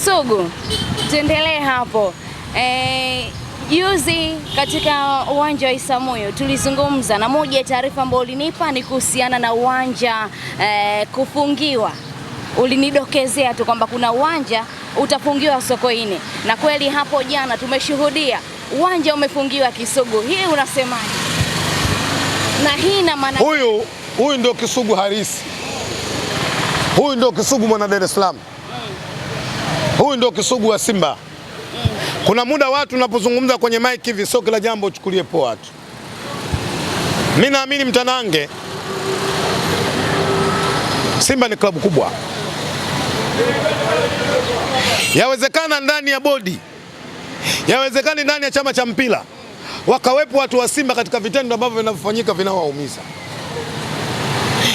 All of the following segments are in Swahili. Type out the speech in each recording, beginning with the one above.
Kisugu, tuendelee hapo. Juzi katika uwanja wa Isamuhyo tulizungumza na moja ya taarifa ambayo ulinipa ni kuhusiana na uwanja kufungiwa. Ulinidokezea tu kwamba kuna uwanja utafungiwa Sokoine, na kweli hapo jana tumeshuhudia uwanja umefungiwa Kisugu. Hii unasemaje? Na hii na maana huyu ndio Kisugu harisi. Huyu ndio Kisugu mwana Dar es Salaam. Huyu ndio Kisugu wa Simba. Kuna muda watu unapozungumza kwenye mic hivi sio kila jambo uchukulie poa tu. Mimi naamini mtanange, Simba ni klabu kubwa. Yawezekana ndani ya bodi, yawezekana ndani ya chama cha mpira wakawepo watu wa Simba katika vitendo ambavyo vinafanyika vinawaumiza.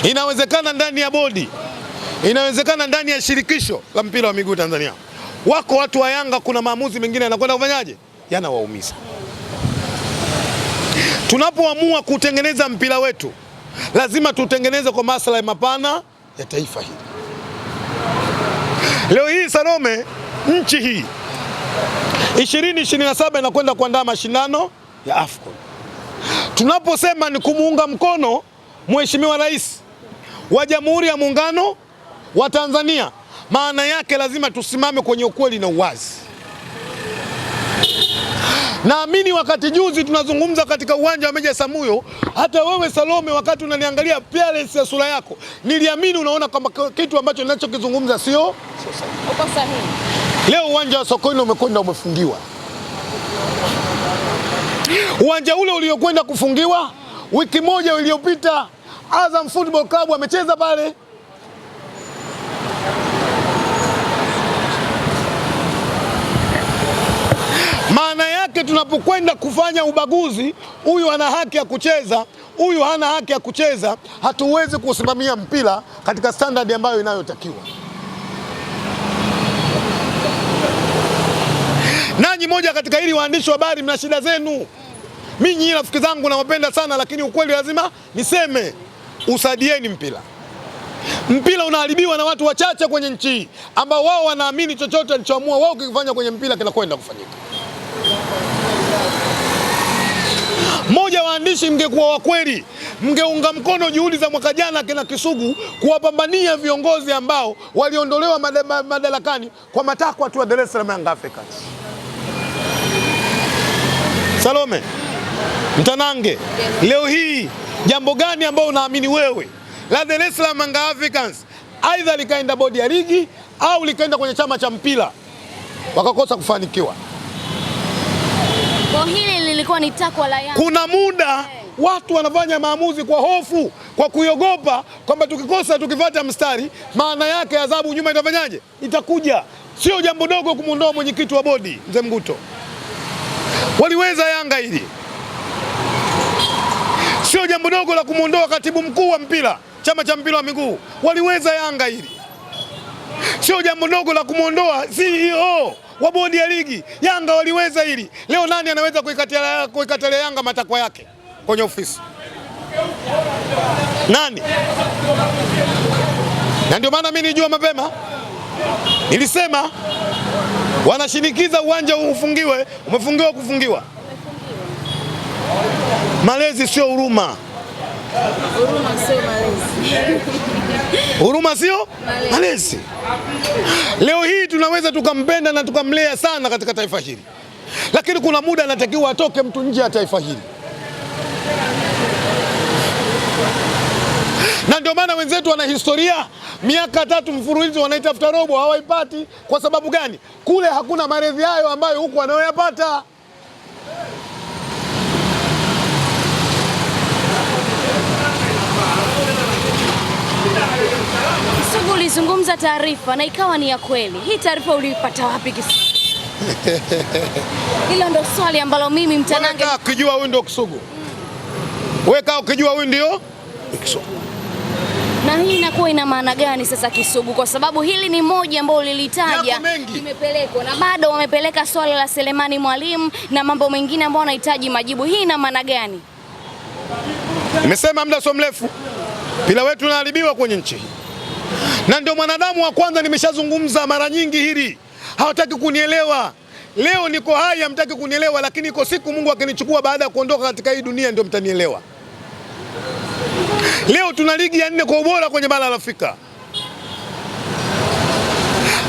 Inawezekana ndani ya bodi, inawezekana ndani ya shirikisho la mpira wa miguu Tanzania wako watu wa Yanga, kuna maamuzi mengine yanakwenda kufanyaje, yanawaumiza. Tunapoamua kutengeneza mpira wetu lazima tutengeneze kwa maslahi mapana ya taifa hili. Leo hii Salome, nchi hii 2027 inakwenda kuandaa mashindano ya AFCON. Tunaposema ni kumuunga mkono Mheshimiwa Rais wa Jamhuri ya Muungano wa Tanzania, maana yake lazima tusimame kwenye ukweli na uwazi. Naamini wakati juzi tunazungumza katika uwanja wa Meja Isamuhyo, hata wewe Salome, wakati unaniangalia appearance ya sura yako, niliamini unaona kwamba kitu ambacho ninachokizungumza sio sahihi. Leo uwanja wa Sokoine umekwenda umefungiwa. Uwanja ule uliokwenda kufungiwa wiki moja iliyopita, Azam Football Club amecheza pale. Maana yake tunapokwenda kufanya ubaguzi, huyu ana haki ya kucheza, huyu hana haki ya kucheza, hatuwezi kusimamia mpira katika standard ambayo inayotakiwa. Nanyi moja katika hili waandishi wa habari mna shida zenu. Mimi nyinyi rafiki zangu nawapenda sana, lakini ukweli lazima niseme, usaidieni mpira. Mpira unaharibiwa na watu wachache kwenye nchi ambao wao wanaamini chochote alichoamua wao kikifanya kwenye mpira kinakwenda kufanyika. Moja waandishi, mngekuwa wa kweli, mngeunga mkono juhudi za mwaka jana kina Kisugu kuwapambania viongozi ambao waliondolewa madarakani kwa matakwa tu ya Dar es Salaam Young Africans. Salome, mtanange, leo hii jambo gani ambao unaamini wewe la Dar es Salaam Young Africans aidha likaenda bodi ya ligi au likaenda kwenye chama cha mpira wakakosa kufanikiwa? Kwa hili lilikuwa ni takwa la Yanga. Kuna muda watu wanafanya maamuzi kwa hofu, kwa kuiogopa kwamba tukikosa tukifuata mstari, maana yake adhabu nyuma itafanyaje? Itakuja. Sio jambo dogo kumuondoa mwenyekiti wa bodi Mzee Mguto. Waliweza Yanga hili. Sio jambo dogo la kumuondoa katibu mkuu wa mpira, chama cha mpira wa miguu. Waliweza Yanga hili. Sio jambo dogo la kumuondoa CEO wa bodi ya ligi. Yanga waliweza hili. Leo nani anaweza kuikatalia Yanga matakwa yake kwenye ofisi? Nani? Na ndio maana mimi nilijua mapema. Nilisema wanashinikiza uwanja ufungiwe, umefungiwa kufungiwa. Malezi sio huruma. Huruma sio malezi. Huruma sio malezi. Leo hii tunaweza tukampenda na tukamlea sana katika taifa hili, lakini kuna muda anatakiwa atoke mtu nje ya taifa hili. Na ndio maana wenzetu wana historia miaka 3 mfululizo wanaitafuta robo hawaipati. Kwa sababu gani? Kule hakuna malezi hayo ambayo huku wanayoyapata. Kisugu, ulizungumza taarifa na ikawa ni ya kweli. Hii taarifa uliipata wapi Kisugu? Hilo ndo swali ambalo mimi mtanange. Weka ukijua huyu ndio Kisugu. Weka ukijua huyu ndio Kisugu. Na hii inakuwa ina maana gani sasa Kisugu? Kwa sababu hili ni moja ambao lilitaja limepelekwa na bado wamepeleka swala la Selemani Mwalimu na mambo mengine ambayo wanahitaji majibu. Hii ina maana gani? Nimesema muda sio mrefu mpira wetu unaharibiwa kwenye nchi. Na ndio mwanadamu wa kwanza, nimeshazungumza mara nyingi hili. hawataki kunielewa. Leo niko hai, hamtaki kunielewa, lakini iko siku Mungu akinichukua baada ya kuondoka katika hii dunia ndio mtanielewa. Leo tuna ligi ya 4 kwa ubora kwenye bara la Afrika.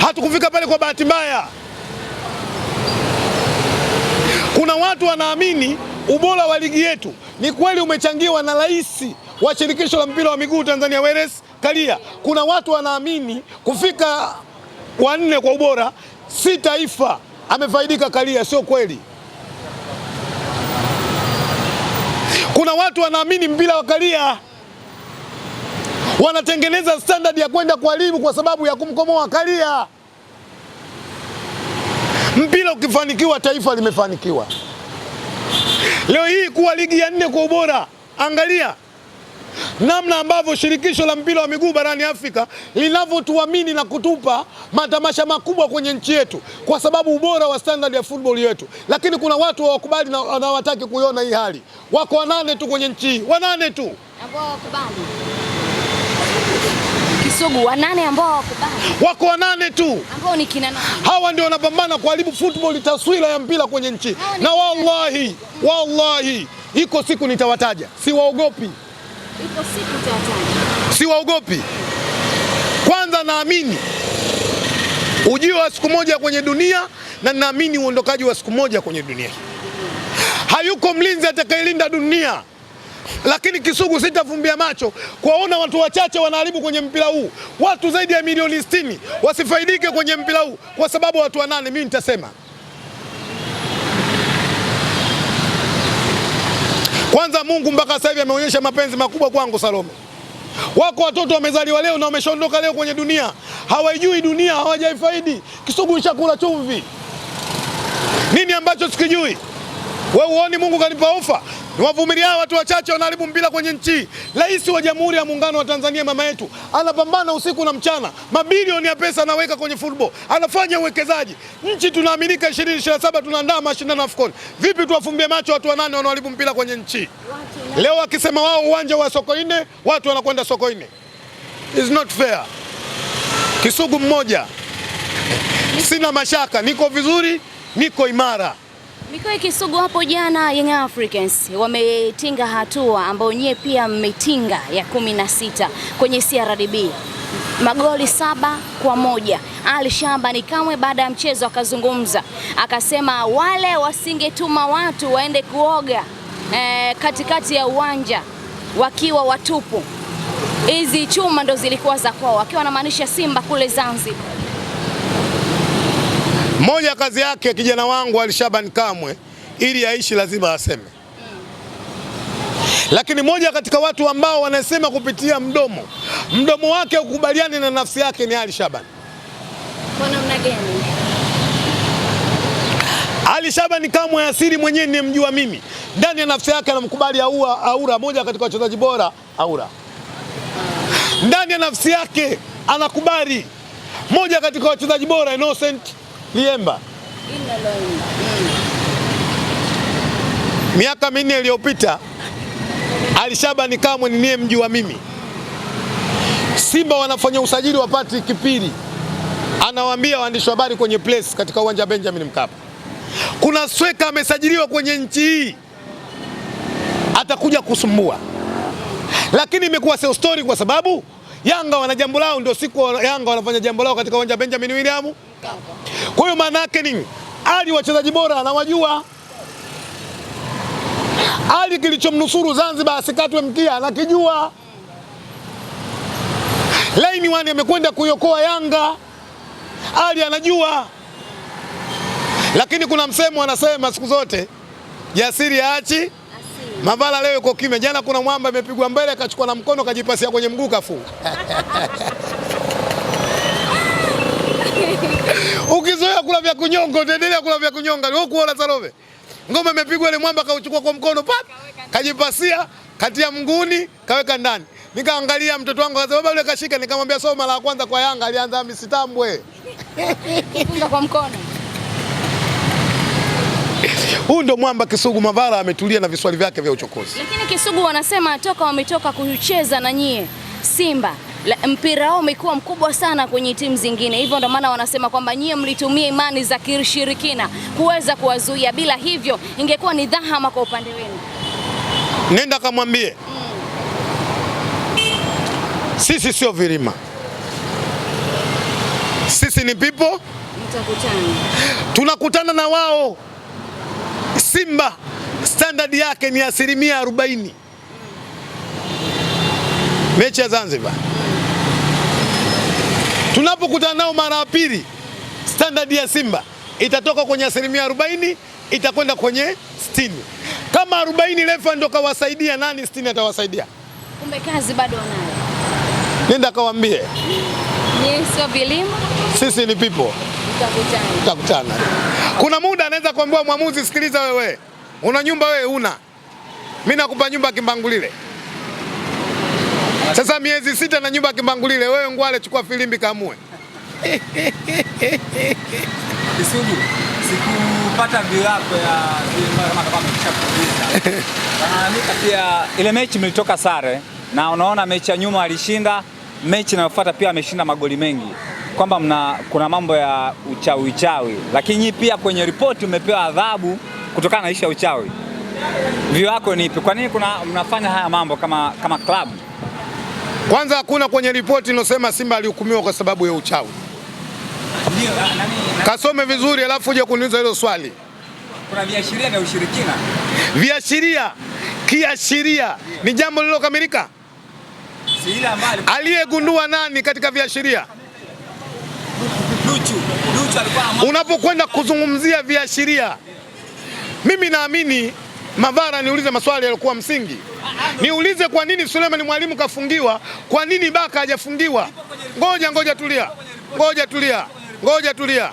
Hatukufika pale kwa bahati mbaya. Kuna watu wanaamini ubora wa ligi yetu ni kweli umechangiwa na rais wa shirikisho la mpira wa miguu Tanzania Wallace Karia. Kuna watu wanaamini kufika wa 4 kwa ubora si taifa amefaidika Karia. Sio kweli. Kuna watu wanaamini mpira wa Karia wanatengeneza standard ya kwenda kuharibu kwa sababu ya kumkomoa Karia. Mpira ukifanikiwa taifa limefanikiwa. Leo hii kuwa ligi ya 4 kwa ubora, angalia namna ambavyo shirikisho la mpira wa miguu barani Afrika linavyotuamini na kutupa matamasha makubwa kwenye nchi yetu kwa sababu ubora wa standard ya football yetu. Lakini kuna watu hawakubali na hawataki kuiona hii hali. Wako 8 tu kwenye nchi, 8 tu ambao hawakubali. Kisugu 8 ambao hawakubali. Wako 8 tu. Ambao ni kina nani? Hawa ndio wanapambana kuharibu football, taswira ya mpira kwenye nchi. Na wallahi iko siku nitawataja. Siwaogopi. Iko siku nitawataja. Siwaogopi. Kwanza naamini ujio wa siku moja kwenye dunia na naamini uondokaji wa siku moja kwenye dunia. Hayuko mlinzi atakayelinda dunia. Lakini Kisugu, sitafumbia macho kuwaona watu wachache wanaharibu kwenye mpira huu. Watu zaidi ya milioni 60 wasifaidike kwenye mpira huu kwa sababu watu 8. Mimi nitasema kwanza, Mungu mpaka sasa hivi ameonyesha mapenzi makubwa kwangu Salome. Wako watoto wamezaliwa leo na wameshaondoka leo kwenye dunia, hawaijui dunia, hawajaifaidi. Kisugu chakula chumvi. Nini ambacho sikijui? Wewe uone Mungu kanipa ofa. Niwavumilia watu wachache wanaharibu mpira kwenye nchi. Rais wa Jamhuri ya Muungano wa Tanzania mama yetu anapambana usiku na mchana. Mabilioni ya pesa anaweka kwenye football. Anafanya uwekezaji. Nchi tunaaminika 2027 tunaandaa mashindano AFCON. Vipi tuwafumbie macho watu 8 wanaoharibu mpira kwenye nchi? Leo akisema wao uwanja wa Sokoine, watu wanakwenda Sokoine. It's not fair. Kisugu mmoja. Sina mashaka, niko vizuri, niko imara. Mikoa Kisugu, hapo jana Young Africans wametinga hatua ambayo nyie pia mmetinga ya 16 kwenye CRDB. Magoli 7-1. Ali Shabani Kamwe baada ya mchezo akazungumza, akasema wale wasingetuma watu waende kuoga katikati ya uwanja wakiwa watupu, hizi chuma ndo zilikuwa za kwao, akiwa anamaanisha Simba kule Zanzibar. Moja kazi yake kijana wangu Ali Shabani Kamwe, ili aishi lazima aseme. Lakini moja katika watu ambao wanasema kupitia mdomo wake ukubaliane na nafsi yake ni Ali Shabani. Kwa namna gani? Ali Shabani Kamwe asiri mwenyewe ni mjua mimi. Ndani ya nafsi yake anamkubali Aura, moja katika wachezaji bora Aura. Ndani ya nafsi yake anakubali moja katika wachezaji bora Innocent Liemba. Miaka 4 iliyopita Ali Shabani Kamwe ni mjua mimi. Simba wanafanya usajili wa Patrick Pili. Anawaambia waandishi wa habari kwenye place katika uwanja Benjamin Mkapa, kuna sweka amesajiliwa kwenye nchi hii atakuja kusumbua. Lakini imekuwa sio story kwa sababu Yanga wana jambo lao, ndio siku Yanga wanafanya jambo lao katika uwanja Benjamin William Mkapa. Kwa hiyo maana yake nini? Ali wachezaji bora anawajua. Ali kilichomnusuru Zanzibar asikatwe mkia anakijua. Laini wani amekwenda kuiokoa Yanga, Ali anajua. Lakini kuna msemo anasema siku zote jasiri haachi mavala. Leo yuko kimya. Jana kuna mwamba imepigwa mbele akachukua na mkono kajipasia kwenye mguu kafunga. Ukizoea kula vya kunyonga utaendelea kula vya kunyonga. Wewe kuona Salome, ngoma imepigwa ile mwamba kauchukua kwa mkono pap, kajipasia katia mguuni kaweka ndani. Nikaangalia mtoto wangu akasema baba yule kashika, nikamwambia soma la kwanza kwa Yanga alianza misitambwe. Kufunga kwa mkono. Huu ndo mwamba Kisugu Mavara ametulia na viswali vyake vya uchokozi. Lakini Kisugu wanasema toka wametoka kucheza na nyie Simba mpira wao umekuwa mkubwa sana kwenye timu zingine, hivyo ndio maana wanasema kwamba nyie mlitumia imani za kishirikina kuweza kuwazuia, bila hivyo ingekuwa ni dhahama kwa upande wenu. Nenda kamwambie sisi sio vilima, sisi ni people. Mtakutana, tunakutana na wao. Simba standard yake ni 40%. Mechi ya Zanzibar tunapokutana nao mara ya pili, standard ya Simba itatoka kwenye 40% itakwenda kwenye 60. Kama 40 refa ndo kawasaidia, nani 60 atawasaidia? Kumbe kazi bado wanayo. Nenda kawaambie Nyie sio vilima, sisi ni people. Tutakutana. Kuna muda anaweza kuambia mwamuzi, sikiliza wewe, una nyumba wewe una, mimi nakupa nyumba Kimbangulile. Sasa miezi 6 na nyumba Kimbangulile, wewe Ngwale chukua filimbi kaamue. Kisugu, sikupata view yako ya kama umeshakuuliza. Wanaandika pia ile mechi mlitoka sare na unaona mechi ya nyuma alishinda, mechi inayofuata pia ameshinda magoli mengi. Kwamba kuna mambo ya uchawi, lakini pia kwenye ripoti umepewa adhabu kutokana na ishu ya uchawi. View yako ni ipi? Kwa nini mnafanya haya mambo kama club? Kwanza hakuna kwenye ripoti inosema Simba alihukumiwa kwa sababu ya uchawi. Ndio, kasome vizuri alafu uje kuniuliza hilo swali. Kuna viashiria vya ushirikina. Viashiria, kiashiria ni jambo lilokamilika. Si ile ambayo aliyegundua nani katika viashiria? Duchu alikuwa. Unapokwenda kuzungumzia viashiria, mimi naamini Mavara niulize maswali yalikuwa msingi. Niulize kwa nini Suleiman Mwalimu kafungiwa, kwa nini Baka hajafungiwa? Ngoja tulia.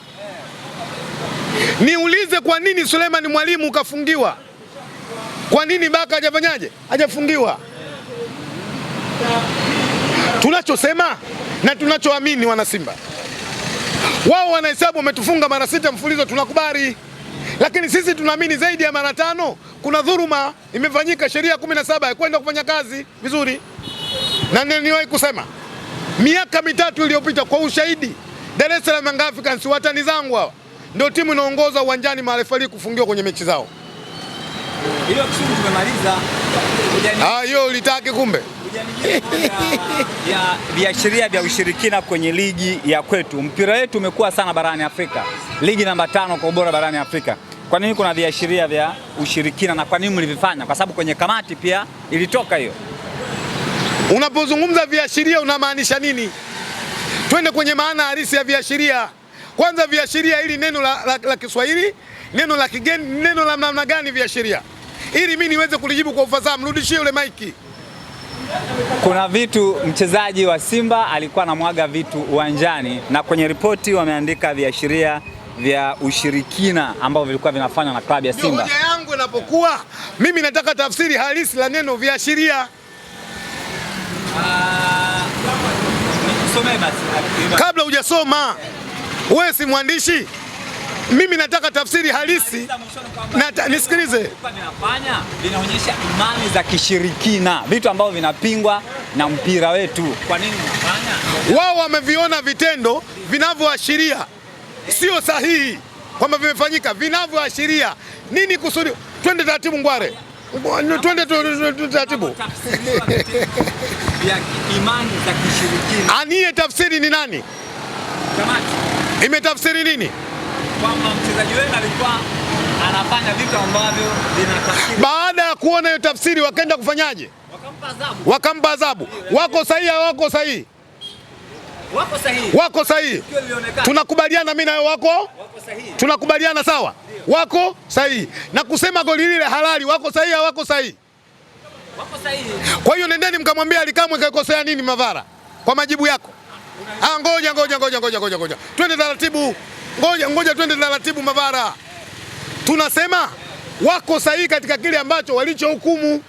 Niulize kwa nini Suleiman Mwalimu kafungiwa, kwa nini Baka hajafanyaje? Hajafungiwa. Tunachosema na tunachoamini wana Simba, wao wanahesabu wametufunga mara 6 mfululizo, tunakubali. Lakini sisi tunaamini zaidi ya mara 5 kuna dhuluma imefanyika, sheria 17 haikwenda kufanya kazi vizuri. Na niwahi kusema miaka 3 iliyopita kwa ushahidi, Dar es Salaam Young Africans, watani zangu hawa, ndio timu inaongoza uwanjani marefali kufungiwa kwenye mechi zao. Hiyo Kisugu tumemaliza. Hiyo ulitaki kumbe. Ya viashiria vya ushirikina kwenye ligi ya kwetu. Mpira wetu umekuwa sana barani Afrika. Ligi namba 5 kwa ubora barani Afrika. Kwa nini kuna viashiria vya ushirikina na kwa nini mlivifanya? Kwa sababu kwenye kamati pia ilitoka hiyo. Unapozungumza viashiria unamaanisha nini? Twende kwenye maana halisi ya viashiria. Kwanza viashiria hili neno la Kiswahili, neno la kigeni, neno la namna gani viashiria? Ili mimi niweze kulijibu kwa ufasaha, mrudishie yule maiki. Kuna vitu mchezaji wa Simba alikuwa anamwaga vitu uwanjani na kwenye ripoti wameandika viashiria vya ushirikina ambao vilikuwa vinafanywa na klabu ya Simba. Hoja yangu inapokuwa mimi nataka tafsiri halisi la neno viashiria. Kabla hujasoma, wewe si mwandishi, mimi nataka tafsiri halisi. Nisikilize. Vinaonyesha imani za kishirikina, vitu ambavyo vinapingwa na mpira wetu. Kwa nini mnafanya? Wao wameviona vitendo vinavyoashiria sio sahihi kwamba vimefanyika, vinavyoashiria nini kusudi. Twende taratibu Ngware, twende taratibu. Ya imani za kishirikina. Aniye tafsiri ni nani? Kamati. Imetafsiri nini? Kwamba mchezaji wenu alikuwa anafanya vitu ambavyo vinatafsiri. Baada ya kuona hiyo tafsiri wakaenda kufanyaje? Wakampa adhabu. Wako sahihi au wako sahihi? Wako sahihi. Tunakubaliana mimi na wewe wako sahihi. Tunakubaliana sawa? Wako sahihi. Na kusema goli lile halali, wako sahihi au wako sahihi? Wako sahihi. Kwa hiyo nendeni mkamwambia Alikamwe kakosea nini Mavara kwa majibu yako. Ngoja. Twende taratibu. Ngoja twende taratibu Mavara. Tunasema wako sahihi katika kile ambacho walichohukumu.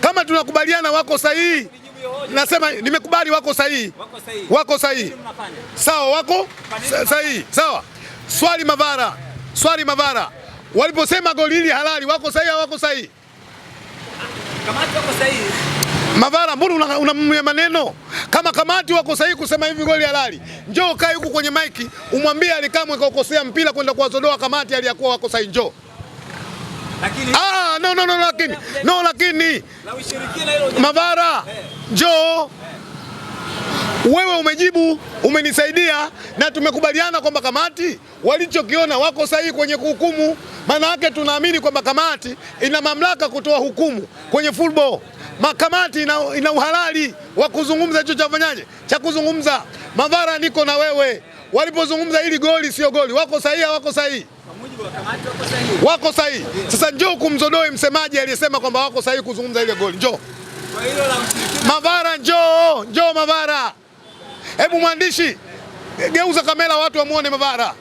Kama tunakubaliana wako sahihi, nasema nimekubali wako sahihi. Wako sahihi. Sawa, wako sahihi. Sawa. Swali Mavara. Waliposema goli hili halali, wako sahihi au wako sahihi? Kamati wako sahihi. Mavara, mbona unamwambia maneno? Kama kamati wako sahihi kusema hivi goli halali, njoo kae huku kwenye maiki umwambie Alikamwe kaukosea mpira kwenda kuwazodoa kamati aliyakuwa wako sahihi, njoo. Lakini lakini Mavara, njoo. Wewe umejibu, umenisaidia na tumekubaliana kwamba kamati walichokiona wako sahihi kwenye kuhukumu. Maana yake tunaamini kwamba kamati ina mamlaka kutoa hukumu kwenye football. Makamati ina uhalali wa kuzungumza hicho cha fanyaje cha kuzungumza. Mavara, niko na wewe. Walipozungumza hili goli sio goli, wako sahihi, wako sahihi? Kwa mujibu wa kamati wako sahihi. Wako sahihi. Sasa njoo kumzodoe msemaji aliyesema kwamba wako sahihi kuzungumza ile goli. Njoo. Kwa hilo la Mavara, njoo Mavara. Hebu mwandishi, geuza kamera watu wamuone Mavara.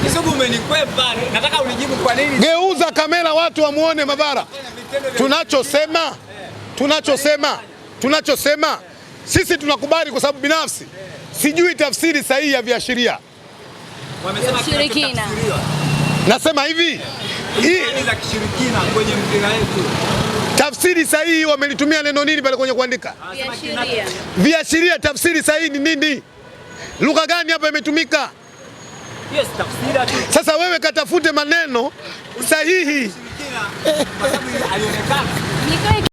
Kisugu umenikwepa. Nataka unijibu kwa nini? Geuza kamera watu wamuone Mavara. Tunachosema sisi tunakubali, kwa sababu binafsi sijui tafsiri sahihi ya viashiria. Wamesema kishirikina. Nasema hivi, hii za kishirikina kwenye mpira wetu. Tafsiri sahihi wamelitumia neno nini pale kwenye kuandika? Viashiria. Tafsiri sahihi ni nini? Lugha gani hapa imetumika? Yes, tafsiri. Sasa wewe katafute maneno sahihi. Kwa sababu alionekana